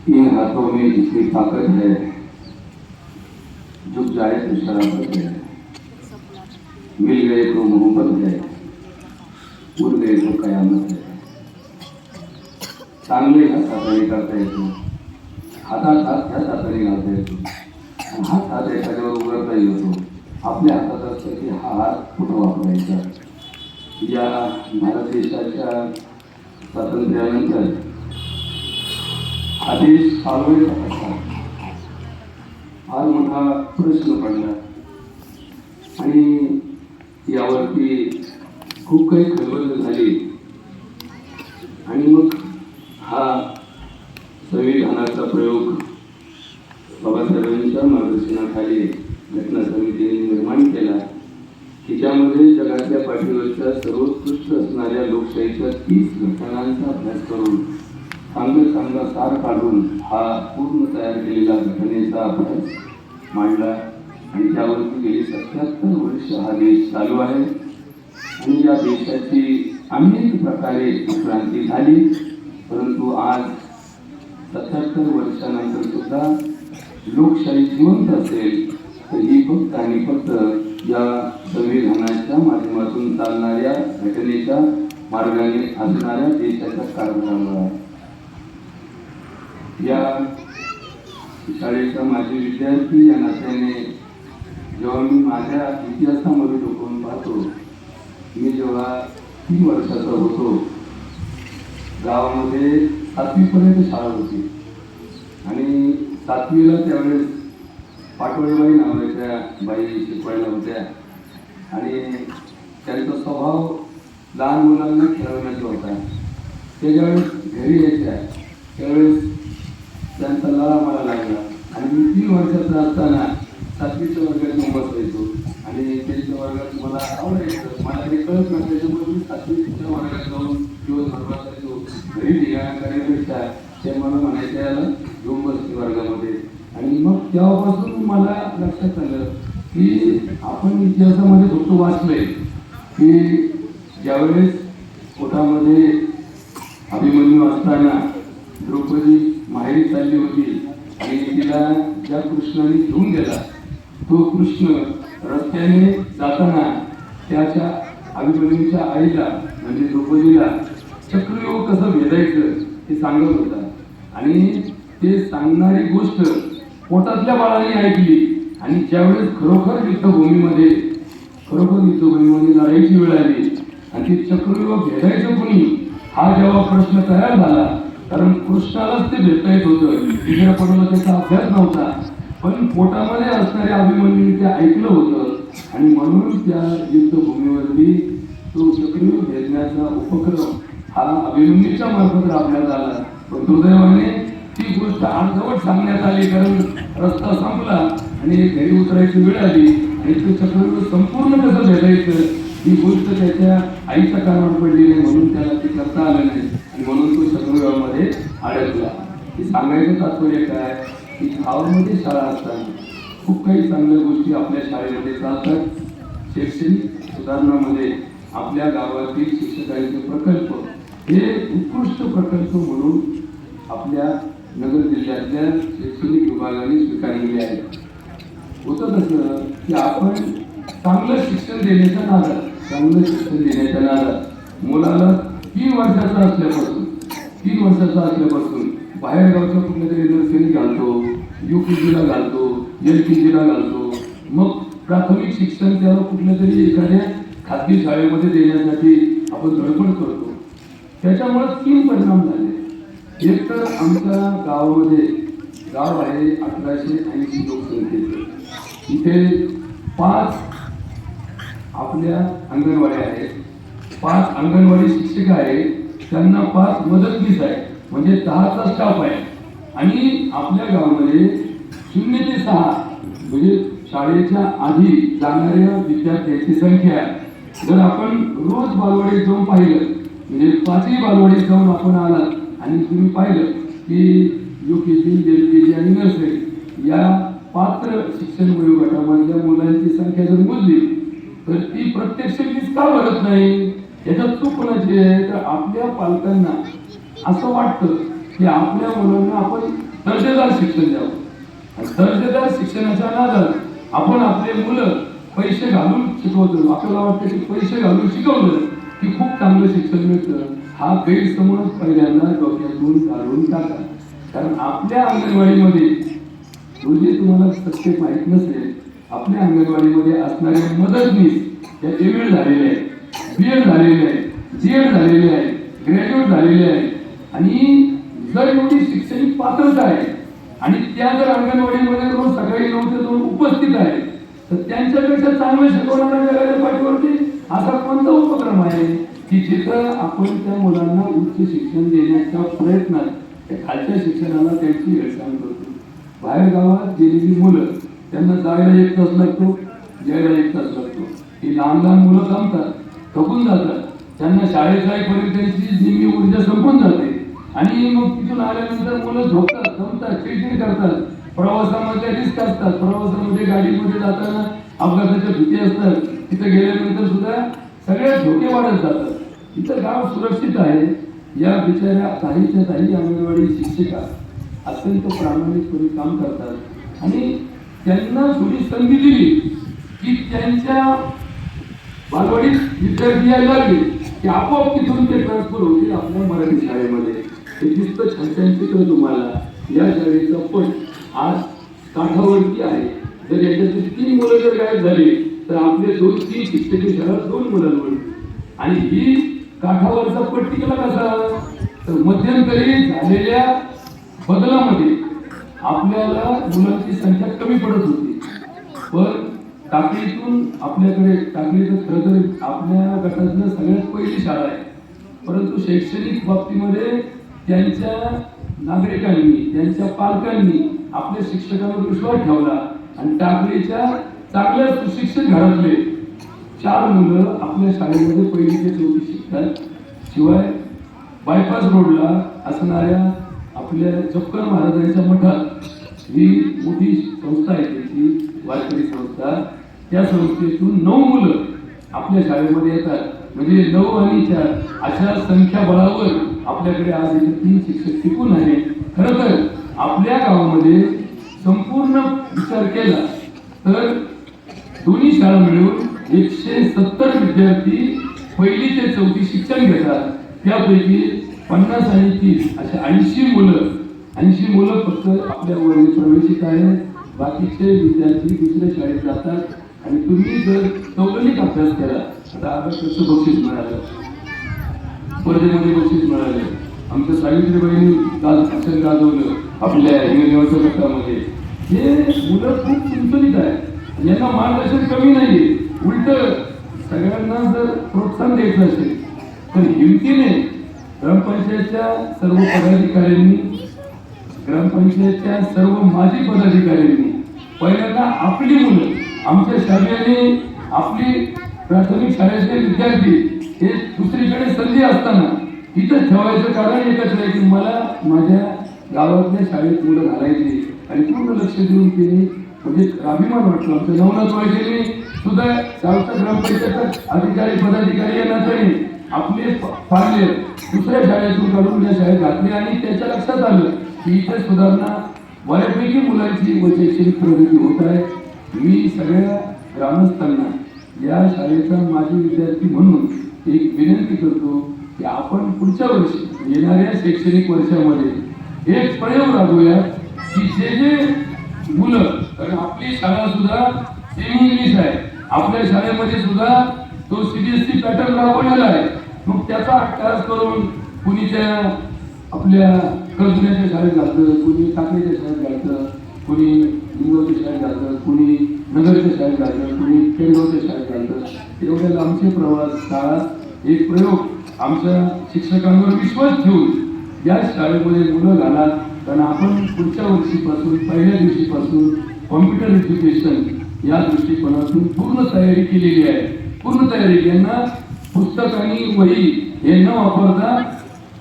In हाथों में इतनी ताकत है, झुक जाए तो शराफत है, मिल गए तो मोहब्बत है, उड़ गए तो कयामत है। चांगले हात हाताने करता येतो, हातात हात ह्याच हाताने घालता येतो, हात हात एखाद्यावर उघडताही होतो. आपल्या हातात असतं की हा हात कुठं वापरायचा. या भारत देशाच्या स्वातंत्र्यानंतर हा देश चालवायचा कसा, फार मोठा प्रश्न पडला आणि यावरती खूप काही खळबळ झाली. आणि मग हा संविधानाचा प्रयोग बाबासाहेबांच्या मार्गदर्शनाखाली घटना समितीने निर्माण केला की ज्यामध्ये जगातल्या पाठीवरच्या सर्वोत्कृष्ट असणाऱ्या लोकशाहीच्या 30 घटनांचा अभ्यास करून चांगला सार काढून हा पूर्ण तयार केलेला घटनेचा अभ्यास मांडला. आणि त्यावरती गेली 77 वर्ष हा देश चालू आहे. आणि या देशाची अनेक प्रकारे क्रांती झाली, परंतु आज 77 वर्षानंतर सुद्धा लोकशाही जिवंत असेल तर ही फक्त आणि फक्त या संविधानाच्या माध्यमातून चालणाऱ्या घटनेच्या मार्गाने असणाऱ्या देशाच्या कारभारामुळे आहे. या शाळेचा माजी विद्यार्थी या नात्याने जेव्हा मी माझ्या इतिहासामध्ये डोकून पाहतो, मी जेव्हा 3 वर्षाचा होतो, गावामध्ये 7वी पर्यंत शाळा होती आणि 7वीला त्यावेळेस पाटोळेबाई नावाच्या बाई शिकवायला होत्या आणि त्यांचा स्वभाव लहान मुलांना खेळवण्याचा होता. ते ज्यावेळेस घरी यायच्या त्यावेळेस त्यांचा लळा मला लागला आणि मी 3 वर्षाचा असताना 7वीच्या वर्गात येऊन बसायचो आणि त्यांच्या वर्गात मला आवडायचं. मला ते कळत नसायच्यामुळे मी 7वीच्या वर्गात जाऊन दिवसभर बसायचो. घरी ठिकाणा करण्यापेक्षा ते मला म्हणायचे याला घेऊन बसते वर्गामध्ये. आणि मग तेव्हापासून मला लक्षात आलं की आपण इतिहासामध्ये फक्त वाचलंय की ज्यावेळेस पोटामध्ये अभिमन्यू असताना द्रौपदी माहेरी चालली होती आणि तिला ज्या कृष्णाने घेऊन गेला तो कृष्ण रस्त्याने जाताना त्याच्या अभिमन्यूच्या आईला म्हणजे द्रौपदीला चक्रव्यूह कसं भेदायचं हे सांगत होता. आणि ते सांगणारी गोष्ट पोटातल्या बाळाने ऐकली आणि ज्यावेळेस खरोखर युद्धभूमीमध्ये लढाईची वेळ आली आणि ती चक्रव्यूह भेदायचं कोणी हा जेव्हा प्रश्न तयार झाला, कारण कृष्णालाच ते भेटता येत होतं, दुसऱ्या पडला त्याचा अभ्यास नव्हता, पण पोटामध्ये असणाऱ्या अभिमन्यूने ते ऐकलं होतं आणि म्हणून त्या युद्धभूमीवरती तो चक्रव्यूह भेदण्याचा उपक्रम हा अभिमन्यूच्या मार्फत राबण्यात आला. पण दुर्दैवाने ती गोष्ट अर्धवट सांगण्यात आली, कारण रस्ता संपला आणि घरी उतरायची वेळ आली आणि ते चक्रव्यूह संपूर्ण कसं भेदायचं ही गोष्ट त्याच्या आईच्या कानावर पडली नाही, म्हणून त्याला ते करता आलं नाही आणि म्हणून तो चक्रव्यूहामध्ये अडकला. हे सांगायचं तात्पर्य काय की गावामध्ये शाळा असताना खूप काही चांगल्या गोष्टी आपल्या शाळेमध्ये चालतात. शैक्षणिक सुधारणामध्ये आपल्या गावातील शिक्षकांचे प्रकल्प हे उत्कृष्ट प्रकल्प म्हणून आपल्या नगर जिल्ह्यातल्या शैक्षणिक विभागाने स्वीकारलेले आहेत. होतं कसं की आपण चांगलं शिक्षण देण्याच्या नादात मुलाला 3 वर्षाचा असल्यापासून बाहेर गावच्या कुठल्या तरी नर्सरी घालतो, UKG घालतो, LKG घालतो, मग प्राथमिक शिक्षण त्याला कुठल्या तरी एखाद्या खाजगी शाळेमध्ये देण्यासाठी आपण धडपड करतो. त्याच्यामुळे 3 परिणाम झाले. एक तर आमच्या गावामध्ये गाव आहे 1880 लोकसंख्येचं, इथे 5 आपल्या अंगणवाड्या आहेत, 5 अंगणवाडी शिक्षक आहेत, त्यांना 5 मदतनीस आहे, म्हणजे 10चा स्टाफ आहे. आणि आपल्या गावामध्ये 0 ते 6 म्हणजे शाळेच्या आधी जाणाऱ्या विद्यार्थ्यांची संख्या जर आपण रोज बालवाडीत जाऊन पाहिलं, म्हणजे 5ही बालवाडीत जाऊन आपण आलात आणि तुम्ही पाहिलं की UKG, LKG आणि नर्सरी या पात्र शिक्षण प्रत्यक्ष फीस का भरत नाही? याच्यात चूक कोणाची आहे? तर आपल्या पालकांना असं वाटतं की आपल्या मुलांना आपण दर्जेदार शिक्षण द्यावं. दर्जेदार शिक्षणाच्या नादात आपण आपले मुलं पैसे घालून शिकवतो. आपल्याला वाटतं की पैसे घालून शिकवलं की खूप चांगलं शिक्षण मिळतं. हा गैरसमज पहिल्यांदा डोक्यातून काढून टाका. कारण आपल्या अंगणवाडीमध्ये रोजी तुम्हाला सत्य माहीत नसेल, आपल्या अंगणवाडीमध्ये असणारे मदतनीस त्या एम.एड झालेले आहेत, बी.एड झालेले आहेत, जी.एड झालेले आहेत, ग्रॅज्युएट झालेले आहेत. आणि जर एवढी शैक्षणिक पात्रता आहे आणि त्या जर अंगणवाडीमध्ये रोज सकाळी 9 ते 2 उपस्थित आहे, तर त्यांच्यापेक्षा चांगलं शिकवणाऱ्या जगाच्या पाठीवरती असा कोणता उपक्रम आहे की जिथं आपण त्या मुलांना उच्च शिक्षण देण्याच्या प्रयत्नात त्या खालच्या शिक्षणाला त्यांची हेळसांड करतो. बाहेर गावात गेलेली मुलं, त्यांना जायला 1 तास लागतो, यायला 1 तास लागतो. ही लहान लहान मुलं थांबतात, थकून जातात. त्यांना शाळेत जाईपर्यंत त्यांची निम्मी ऊर्जा संपून जाते आणि मग तिथून आल्यानंतर मुलं झोपतात, दमतात, चिडचिड करतात. प्रवासामध्ये रिस्क असतात, प्रवासामध्ये गाडीमध्ये जाताना अपघाताच्या भीती असतात. तिथे गेल्यानंतर सुद्धा सगळे धोके वाढत जातात. इथं गाव सुरक्षित आहे. या बिचाऱ्या काहीच्या काही अंगणवाडी शिक्षिका अत्यंत प्रामाणिकपणे काम करतात आणि त्यांना थोडी संधी दिली की त्यांच्या बालवाडीत विद्यार्थी यायला लागले की आपोआप तिथून ते ट्रान्सफर होतील आपल्या मराठी शाळेमध्ये. हे दिसतं छान छान चित्र तुम्हाला. या शाळेचा पण आज काठावरती आहे. जर याच्यातली 3 मुलं जर गायब झाली तर आपले 2-3 शिक्षकी शाळा 2 मुलांवर. आणि ही काठावरचा पट टिकला कसा? तर मध्यंतरी झालेल्या बदलामध्ये आपल्याला मुलांची संख्या कमी पडत होती. पण टाकळीतून आपल्याकडे, टाकळी तर खरं तर आपल्या गटातलं सगळ्यात पहिली शाळा आहे, परंतु शैक्षणिक बाबतीमध्ये त्यांच्या नागरिकांनी, त्यांच्या पालकांनी आपल्या शिक्षकांवर विश्वास ठेवला आणि टाकळीच्या चांगल्या सुशिक्षित घरातले 4 मुलं आपल्या शाळेमध्ये 1ली ते 4थी शिकतात. शिवाय बायपास रोडला असणाऱ्या आपल्या जपकर महाराजांच्या मठात ही मोठी संस्था आहे, त्याची वारकरी संस्था. त्या संस्थेतून 9 मुलं आपल्या शाळेमध्ये येतात. म्हणजे 9 आणि 4 अशा संख्या बळावर आपल्याकडे आज 3 शिक्षक टिकून आहे. खरं तर आपल्या गावामध्ये संपूर्ण विचार केला तर दोन्ही शाळा मिळून 170 विद्यार्थी 1ली ते 4थी शिक्षण घेतात. त्यापैकी 50 आणि 30 अशा 80 मुलं फक्त आपल्या वर्गात प्रवेशित आहेत. बाकीचे विद्यार्थी दुसऱ्या शाळेत जातात. आणि तुम्ही जर चौगणिक अभ्यास केला, आता आपण कसं बक्षीस मिळालं, स्पर्धेमध्ये बक्षीस मिळाले, आमच्या सावित्रीबाईंनी भाषण गाजवलं आपल्या हिंगणगावच्या गटामध्ये. हे मुलं खूप चिंतनित आहे, यांना मार्गदर्शन कमी नाहीये. उलट सगळ्यांना जर प्रोत्साहन द्यायचं असेल तर हिमतीने ग्रामपंचायतच्या सर्व पदाधिकाऱ्यांनी, ग्रामपंचायतच्या सर्व माजी पदाधिकाऱ्यांनी पहिल्यांदा आपली मुलं, आमच्या शाळेने आपली प्राथमिक शाळेचे विद्यार्थी हे दुसरीकडे संधी असताना इथं ठेवायचं कारण एकच आहे की मला माझ्या गावातल्या शाळेत मुलं घालायची. आणि पूर्ण लक्ष देऊन केली म्हणजे अभिमान वाटतो. आमच्या नवनाथ वाळकेंनी सुद्धा गावच्या ग्रामपंचायत अधिकारी पदाधिकारी या नात्याने आपले पारले दुसऱ्या शाळेतून काढून या शाळेत घातले आणि त्याच्या लक्षात आलं की इथे सुधारणा बऱ्यापैकी मुलांची व शैक्षणिक प्रगती होत आहे. मी सगळ्या ग्रामस्थांना या शाळेचा माजी विद्यार्थी म्हणून एक विनंती करतो की आपण पुढच्या वर्षी येणाऱ्या शैक्षणिक वर्षामध्ये एक प्रयोग राबवूया की जे जे मुलं, कारण आपली शाळा सुद्धा सेमी इंग्लिश आहे, आपल्या शाळेमध्ये सुद्धा तो CBSE पॅटर्न राबवलेला आहे. मग त्याचा अभ्यास करून कुणी त्या आपल्या कर्जुण्याच्या शाळेत घालतं, कुणी टाकळीच्या शाळेत घालतं, कुणी लिंगावच्या शाळेत घालतं, कुणी नगरच्या शाळेत घालतं, कुणी केडगावच्या शाळेत घालतं. एवढ्या लांबचे प्रवास काळात एक प्रयोग आमच्या शिक्षकांवर विश्वास ठेवून या शाळेमध्ये मुलं घाला. कारण आपण पुढच्या वर्षीपासून, पहिल्या दिवशीपासून कॉम्प्युटर एज्युकेशन या दृष्टिकोनातून पूर्ण तयारी केलेली आहे. पूर्ण तयारी. यांना पुस्तक आणि वही हे न वापरता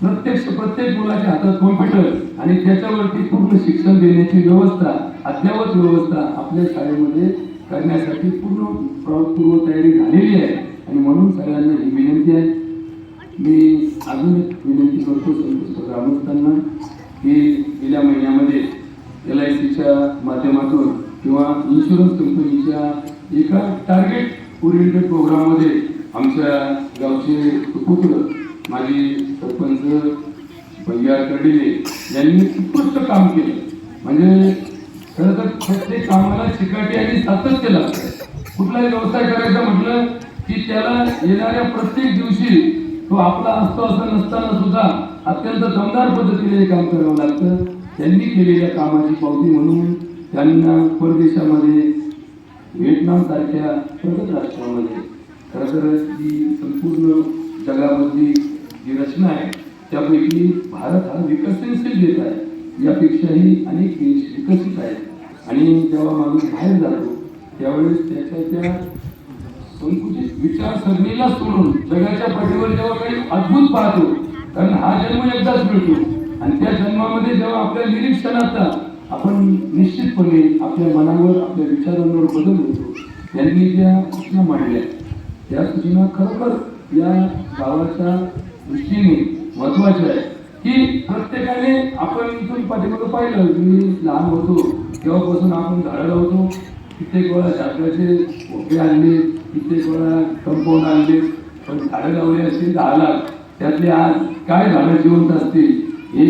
प्रत्येक मुलाच्या हातात कॉम्प्युटर आणि त्याच्यावरती पूर्ण शिक्षण देण्याची व्यवस्था, अद्ययावत व्यवस्था आपल्या शाळेमध्ये करण्यासाठी पूर्ण तयारी झालेली आहे. आणि म्हणून सगळ्यांना ही विनंती आहे. मी अजून एक विनंती करतो संतोष ग्रामस्थांना की गेल्या महिन्यामध्ये LICच्या माध्यमातून किंवा इन्शुरन्स कंपनीच्या एका टार्गेट ओरिएंटेड प्रोग्राममध्ये आमच्या गावचे सुपुत्र माजी सरपंच भैया कर्डिले यांनी उत्कृष्ट काम केलं. म्हणजे खरं तर प्रत्येक कामाला चिकाटी आणि सातत्य लागतं. कुठलाही व्यवसाय करायचा म्हटलं की त्याला येणाऱ्या प्रत्येक दिवशी तो आपला असतो असं नसताना सुद्धा अत्यंत दमदार पद्धतीने हे काम करावं लागतं. त्यांनी केलेल्या कामाची पावती म्हणून त्यांना परदेशामध्ये व्हिएतनाम सारख्या प्रगत राष्ट्रामध्ये खरं तर जी संपूर्ण जगामधली जी रचना आहे त्यापैकी भारत हा विकसनशील देश आहे. यापेक्षाही अनेक देश विकसित आहेत आणि जेव्हा माणूस बाहेर जातो त्यावेळेस त्याच्या त्या संकुचित विचारसरणीला सोडून जगाच्या पाठीवर जेव्हा काही अद्भुत पाहतो, कारण हा जन्म एकदाच मिळतो आणि त्या जन्मामध्ये जेव्हा आपल्या निरीक्षणाचा आपण निश्चितपणे आपल्या मनावर आपल्या विचारांवर बदल होतो. त्यांनी ज्या सूचना मांडल्या त्या सूचना खरोखर या गावाच्या दृष्टीने महत्वाच्या आहे की प्रत्येकाने आपण इथून पाठीमागं पाहिलं की लहान होतो तेव्हापासून आपण झाडं लावतो. कित्येक वेळा झाडाचे भोपे आणले, कित्येक वेळा कंपाऊंड आणले, पण झाडं लावली असतील 10 लाख त्यातले आज काय झाडं जिवंत असतील हे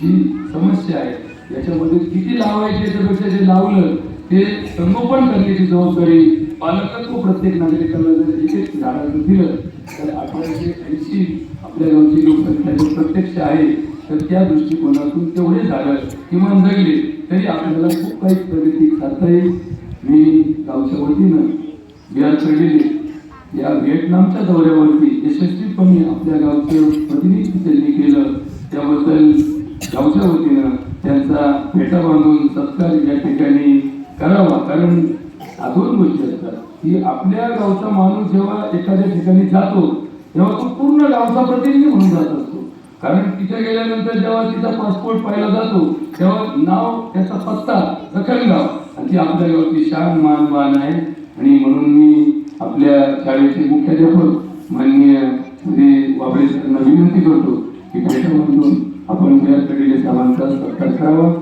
जी समस्या आहे याच्यामध्ये किती लावायचे याच्यापेक्षा जे लावलं ते संगोपन करण्याची जबाबदारी पालकत्व प्रत्येक नागरिकाला जर एक एक झाडाचं दिलं तर 1880 आपल्या गावची लोकसंख्या जर प्रत्यक्ष आहे तर त्या दृष्टिकोनातून तेवढे झाडं किमान जगले तरी आपल्याला खूप काही प्रगती करता येईल. मी गावच्या वतीनं बिहार कर्डिले या व्हिएतनामच्या दौऱ्यावरती यशस्वीपणे आपल्या गावचं प्रतिनिधित्व त्यांनी केलं त्याबद्दल गावच्या वतीनं त्यांचा फेटा बांधून सत्कार या ठिकाणी करावा. कारण दोन गोष्टी असतात की आपल्या गावचा माणूस जेव्हा एखाद्या ठिकाणी जातो तेव्हा तो पूर्ण गावचा प्रतिनिधी म्हणून जात असतो. कारण तिथे गेल्यानंतर जेव्हा तिचा पासपोर्ट पाहिला जातो तेव्हा नाव त्याचा पत्ता रखणगाव आणि ती आपल्या गावची शान मान मान आहे. आणि म्हणून मी आपल्या शाळेचे मुख्याध्यापक माननीय श्री वाबळे सरांना विनंती करतो की भेटामधून आपण बिहार कर्डिले साहेबांचा सत्कार करावा.